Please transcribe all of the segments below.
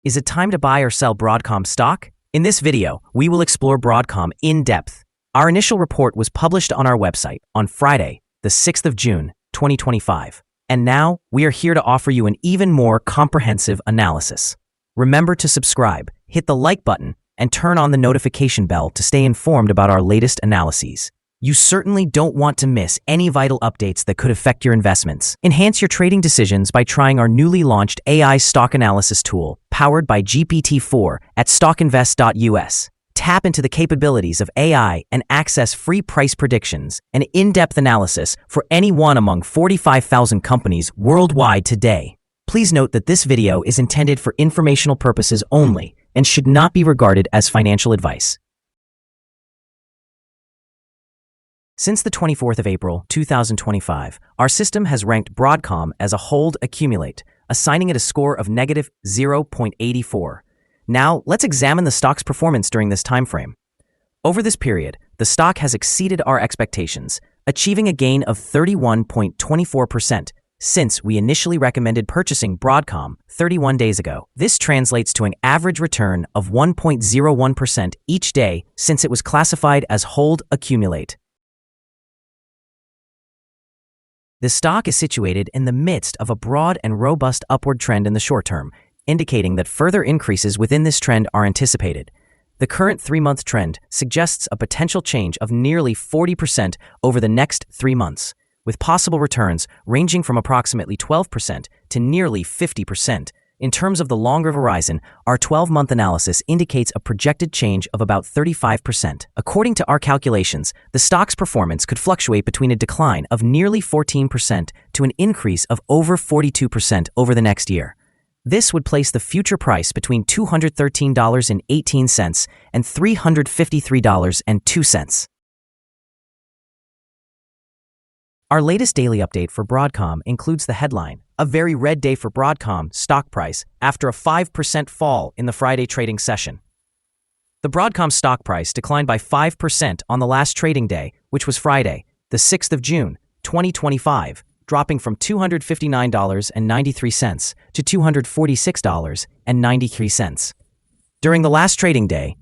Is it time to buy or sell Broadcom stock? In this video, we will explore Broadcom in depth. Our initial report was published on our website on Friday, the 6th of June, 2025. And now, we are here to offer you an even more comprehensive analysis. Remember to subscribe, hit the like button, and turn on the notification bell to stay informed about our latest analyses. You certainly don't want to miss any vital updates that could affect your investments. Enhance your trading decisions by trying our newly launched AI stock analysis tool, powered by GPT-4 at StockInvest.us. Tap into the capabilities of AI and access free price predictions and in-depth analysis for any one among 45,000 companies worldwide today. Please note that this video is intended for informational purposes only and should not be regarded as financial advice. Since the 24th of April, 2025, our system has ranked Broadcom as a hold accumulate, assigning it a score of negative 0.84. Now, let's examine the stock's performance during this time frame. Over this period, the stock has exceeded our expectations, achieving a gain of 31.24% since we initially recommended purchasing Broadcom 31 days ago. This translates to an average return of 1.01% each day since it was classified as hold accumulate. The stock is situated in the midst of a broad and robust upward trend in the short term, indicating that further increases within this trend are anticipated. The current 3-month trend suggests a potential change of nearly 40% over the next 3 months, with possible returns ranging from approximately 12% to nearly 50%. In terms of the longer horizon, our 12-month analysis indicates a projected change of about 35%. According to our calculations, the stock's performance could fluctuate between a decline of nearly 14% to an increase of over 42% over the next year. This would place the future price between $213.18 and $353.02. Our latest daily update for Broadcom includes the headline, "A very red day for Broadcom stock price after a 5% fall in the Friday trading session." The Broadcom stock price declined by 5% on the last trading day, which was Friday, the 6th of June, 2025, dropping from $259.93 to $246.93. During the last trading day,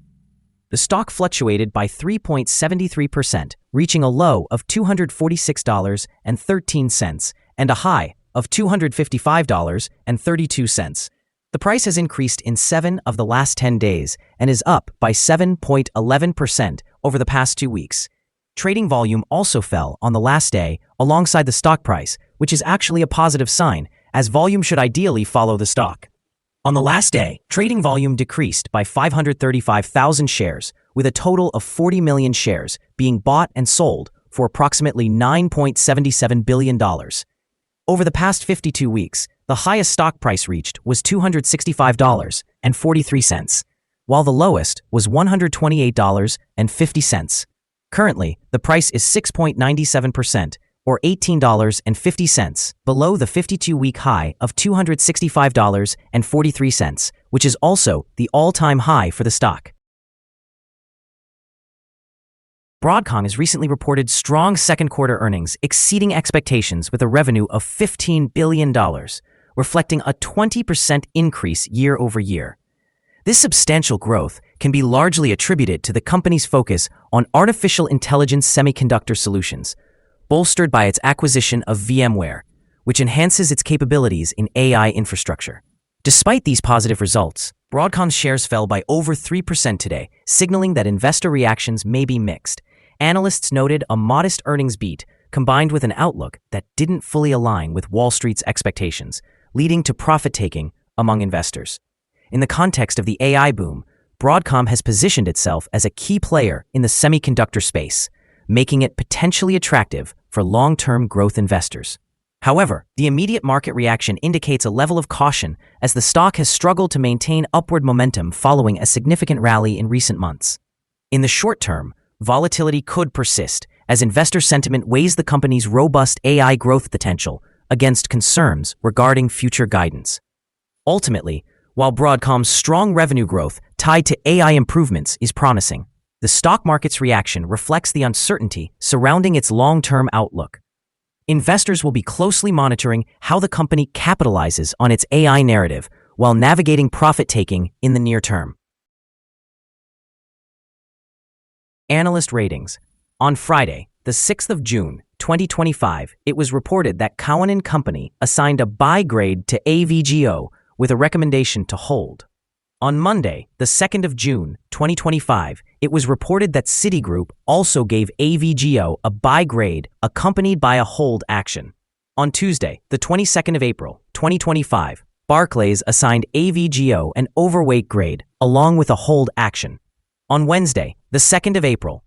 the stock fluctuated by 3.73%, reaching a low of $246.13 and a high of $255.32. The price has increased in 7 of the last 10 days and is up by 7.11% over the past 2 weeks. Trading volume also fell on the last day alongside the stock price, which is actually a positive sign, as volume should ideally follow the stock. On the last day, trading volume decreased by 535,000 shares, with a total of 40 million shares being bought and sold for approximately $9.77 billion. Over the past 52 weeks, the highest stock price reached was $265.43, while the lowest was $128.50. Currently, the price is 6.97%, or $18.50, below the 52-week high of $265.43, which is also the all-time high for the stock. Broadcom has recently reported strong second-quarter earnings exceeding expectations with a revenue of $15 billion, reflecting a 20% increase year over year. This substantial growth can be largely attributed to the company's focus on artificial intelligence semiconductor solutions, bolstered by its acquisition of VMware, which enhances its capabilities in AI infrastructure. Despite these positive results, Broadcom's shares fell by over 3% today, signaling that investor reactions may be mixed. Analysts noted a modest earnings beat combined with an outlook that didn't fully align with Wall Street's expectations, leading to profit-taking among investors. In the context of the AI boom, Broadcom has positioned itself as a key player in the semiconductor space, making it potentially attractive for long-term growth investors. However, the immediate market reaction indicates a level of caution as the stock has struggled to maintain upward momentum following a significant rally in recent months. In the short term, volatility could persist as investor sentiment weighs the company's robust AI growth potential against concerns regarding future guidance. Ultimately, while Broadcom's strong revenue growth tied to AI improvements is promising, the stock market's reaction reflects the uncertainty surrounding its long-term outlook. Investors will be closely monitoring how the company capitalizes on its AI narrative, while navigating profit-taking in the near term. Analyst ratings. On Friday, the 6th of June, 2025, it was reported that Cowen & Company assigned a buy grade to AVGO with a recommendation to hold. On Monday, the 2nd of June, 2025, it was reported that Citigroup also gave AVGO a buy grade accompanied by a hold action. On Tuesday, the 22nd of April, 2025, Barclays assigned AVGO an overweight grade along with a hold action. On Wednesday, the 2nd of April,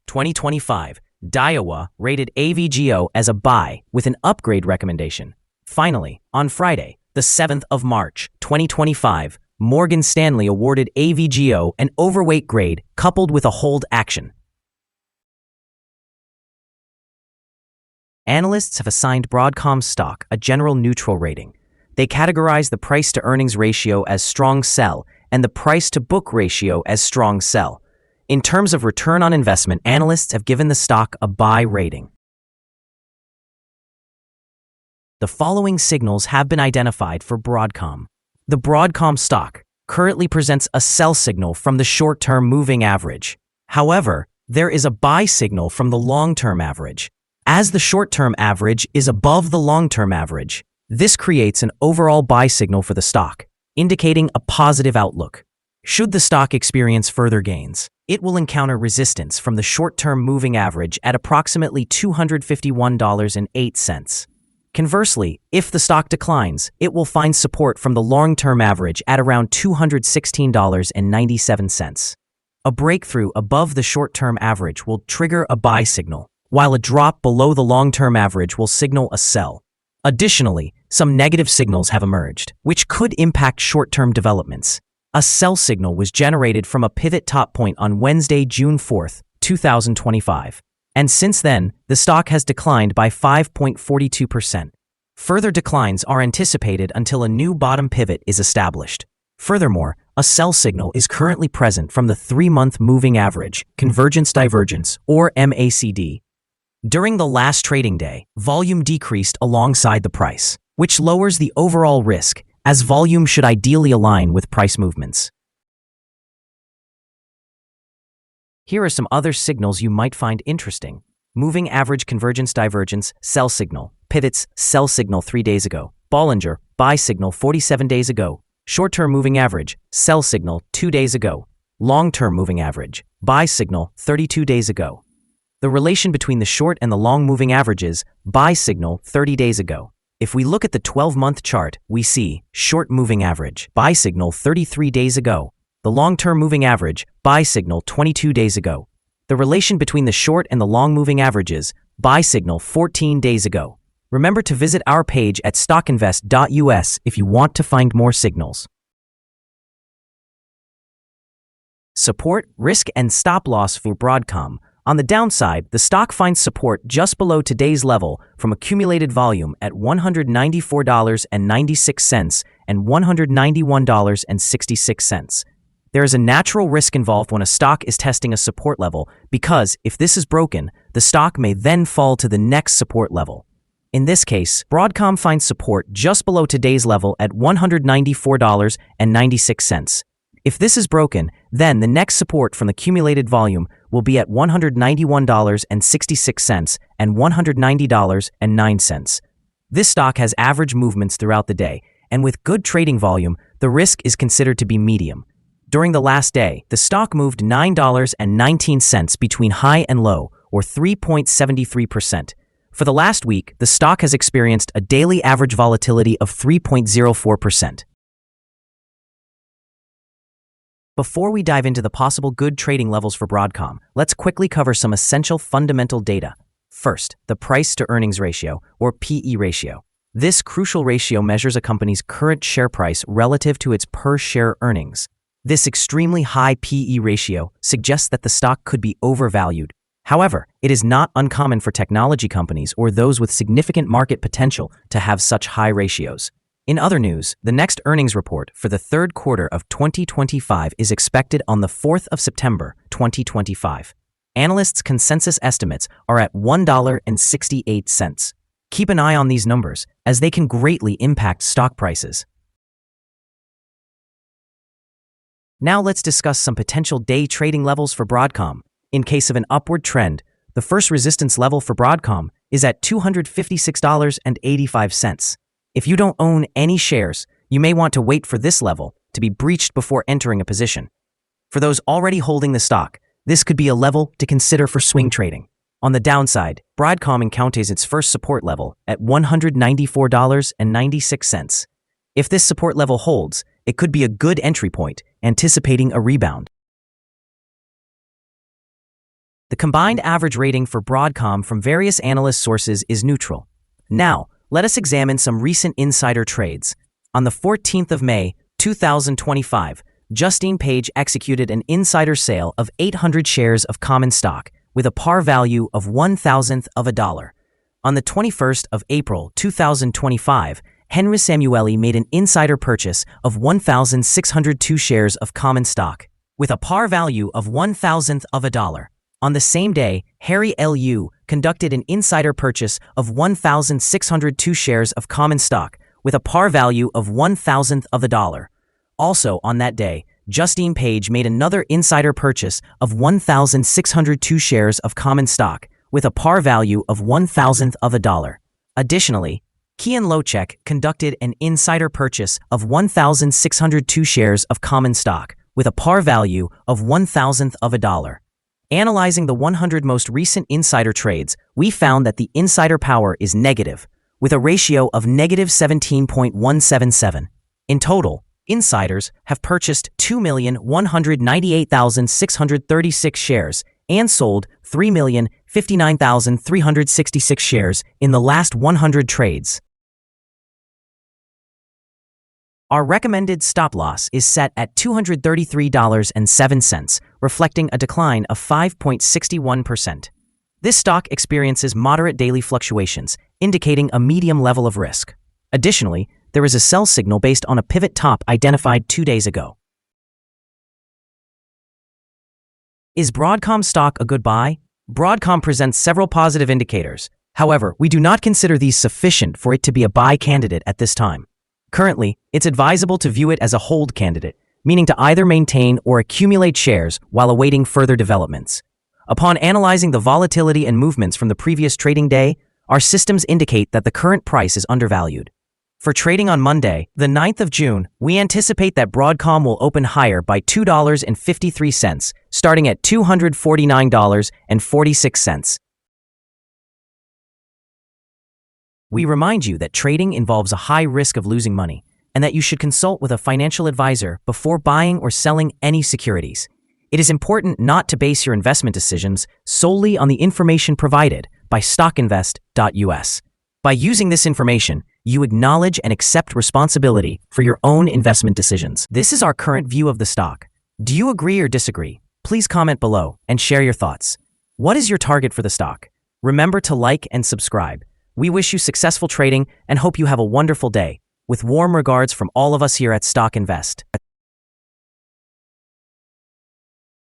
2025, Daiwa rated AVGO as a buy with an upgrade recommendation. Finally, on Friday, the 7th of March, 2025, Morgan Stanley awarded AVGO an overweight grade coupled with a hold action. Analysts have assigned Broadcom stock a general neutral rating. They categorize the price-to-earnings ratio as strong sell and the price-to-book ratio as strong sell. In terms of return on investment, analysts have given the stock a buy rating. The following signals have been identified for Broadcom. The Broadcom stock currently presents a sell signal from the short-term moving average. However, there is a buy signal from the long-term average. As the short-term average is above the long-term average, this creates an overall buy signal for the stock, indicating a positive outlook. Should the stock experience further gains, it will encounter resistance from the short-term moving average at approximately $251.08. Conversely, if the stock declines, it will find support from the long-term average at around $216.97. A breakthrough above the short-term average will trigger a buy signal, while a drop below the long-term average will signal a sell. Additionally, some negative signals have emerged, which could impact short-term developments. A sell signal was generated from a pivot top point on Wednesday, June 4, 2025. And since then, the stock has declined by 5.42%. Further declines are anticipated until a new bottom pivot is established. Furthermore, a sell signal is currently present from the 3-month moving average, convergence divergence, or MACD. During the last trading day, volume decreased alongside the price, which lowers the overall risk, as volume should ideally align with price movements. Here are some other signals you might find interesting. Moving average convergence divergence, sell signal. Pivots, sell signal 3 days ago. Bollinger, buy signal 47 days ago. Short-term moving average, sell signal 2 days ago. Long-term moving average, buy signal 32 days ago. The relation between the short and the long moving averages, buy signal 30 days ago. If we look at the 12-month chart, we see short moving average, buy signal 33 days ago. The long-term moving average, buy signal 22 days ago. The relation between the short and the long moving averages, buy signal 14 days ago. Remember to visit our page at StockInvest.us if you want to find more signals. Support, risk, and stop loss for Broadcom. On the downside, the stock finds support just below today's level from accumulated volume at $194.96 and $191.66. There is a natural risk involved when a stock is testing a support level because, if this is broken, the stock may then fall to the next support level. In this case, Broadcom finds support just below today's level at $194.96. If this is broken, then the next support from the accumulated volume will be at $191.66 and $190.09. This stock has average movements throughout the day, and with good trading volume, the risk is considered to be medium. During the last day, the stock moved $9.19 between high and low, or 3.73%. For the last week, the stock has experienced a daily average volatility of 3.04%. Before we dive into the possible good trading levels for Broadcom, let's quickly cover some essential fundamental data. First, the price-to-earnings ratio, or PE ratio. This crucial ratio measures a company's current share price relative to its per-share earnings. This extremely high PE ratio suggests that the stock could be overvalued. However, it is not uncommon for technology companies or those with significant market potential to have such high ratios. In other news, the next earnings report for the third quarter of 2025 is expected on the 4th of September, 2025. Analysts' consensus estimates are at $1.68. Keep an eye on these numbers, as they can greatly impact stock prices. Now let's discuss some potential day trading levels for Broadcom. In case of an upward trend, the first resistance level for Broadcom is at $256.85. If you don't own any shares, you may want to wait for this level to be breached before entering a position. For those already holding the stock, this could be a level to consider for swing trading. On the downside, Broadcom encounters its first support level at $194.96. If this support level holds, it could be a good entry point, anticipating a rebound. The combined average rating for Broadcom from various analyst sources is neutral. Now, let us examine some recent insider trades. On the 14th of May, 2025, Justine Page executed an insider sale of 800 shares of common stock with a par value of $1,000. On the 21st of April, 2025, Henry Samueli made an insider purchase of 1,602 shares of common stock with a par value of $1,000. On the same day, Harry Lu conducted an insider purchase of 1,602 shares of common stock with a par value of $1,000. Also on that day, Justine Page made another insider purchase of 1,602 shares of common stock with a par value of $1,000. Additionally, Kian Lochek conducted an insider purchase of 1,602 shares of common stock with a par value of $1,000. Analyzing the 100 most recent insider trades, we found that the insider power is negative, with a ratio of negative 17.177. In total, insiders have purchased 2,198,636 shares and sold 3,059,366 shares in the last 100 trades. Our recommended stop loss is set at $233.07, reflecting a decline of 5.61%. This stock experiences moderate daily fluctuations, indicating a medium level of risk. Additionally, there is a sell signal based on a pivot top identified 2 days ago. Is Broadcom stock a good buy? Broadcom presents several positive indicators. However, we do not consider these sufficient for it to be a buy candidate at this time. Currently, it's advisable to view it as a hold candidate, meaning to either maintain or accumulate shares while awaiting further developments. Upon analyzing the volatility and movements from the previous trading day, our systems indicate that the current price is undervalued. For trading on Monday, the 9th of June, we anticipate that Broadcom will open higher by $2.53, starting at $249.46. We remind you that trading involves a high risk of losing money, and that you should consult with a financial advisor before buying or selling any securities. It is important not to base your investment decisions solely on the information provided by StockInvest.us. By using this information, you acknowledge and accept responsibility for your own investment decisions. This is our current view of the stock. Do you agree or disagree? Please comment below and share your thoughts. What is your target for the stock? Remember to like and subscribe. We wish you successful trading and hope you have a wonderful day. With warm regards from all of us here at Stock Invest.